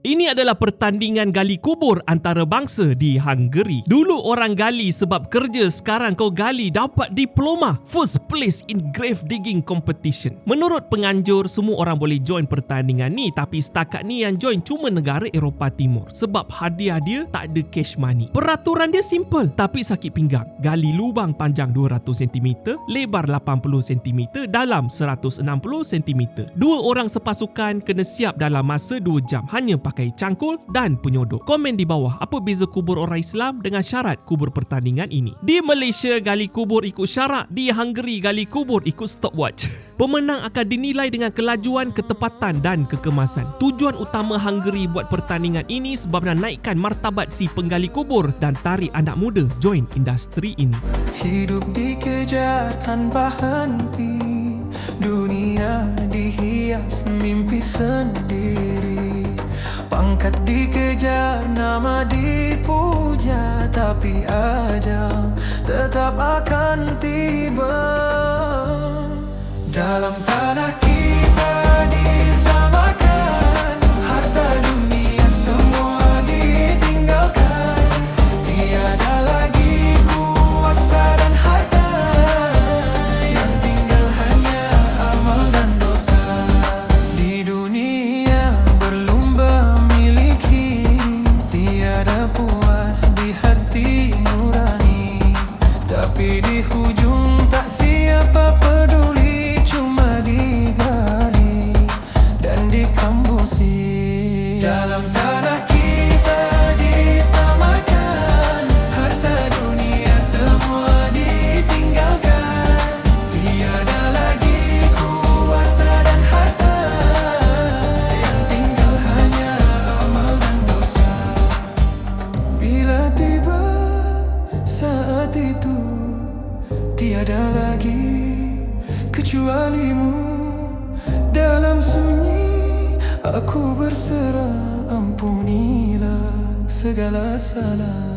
Ini adalah pertandingan gali kubur antarabangsa di Hungary. Dulu orang gali sebab kerja, sekarang kau gali dapat diploma. First place in grave digging competition. Menurut penganjur, semua orang boleh join pertandingan ni, tapi setakat ni yang join cuma negara Eropah Timur sebab hadiah dia tak ada cash money. Peraturan dia simple tapi sakit pinggang. Gali lubang panjang 200 cm, lebar 80 cm, dalam 160 cm. Dua orang sepasukan kena siap dalam masa 2 jam. Hanya pakai cangkul dan penyodok. Komen di bawah apa beza kubur orang Islam dengan syarat kubur pertandingan ini. Di Malaysia gali kubur ikut syarat, di Hungary gali kubur ikut stopwatch. Pemenang akan dinilai dengan kelajuan, ketepatan dan kekemasan. Tujuan utama Hungary buat pertandingan ini sebab nak naikkan martabat si penggali kubur dan tarik anak muda join industri ini. Hidup dikejar tanpa henti, dunia dihias mimpi sendiri. Pangkat dikejar, nama dipuja, tapi ajal tetap akan tiba. Dalam tanah kita disamakan, harta dunia semua ditinggalkan. Tiada lagi kuasa dan harta, yang tinggal hanya amal dan dosa. Di dunia berlumba miliki, tiada puas di hati nurani. Tapi di hujung tak siapa peduli, dalam tanah kita disamakan, harta dunia semua ditinggalkan. Tiada lagi kuasa dan harta, yang tinggal hanya amal dan dosa. Bila tiba saat itu, tiada lagi kecualimu. Dalam sunyi aku berserah, ampunilah segala salah.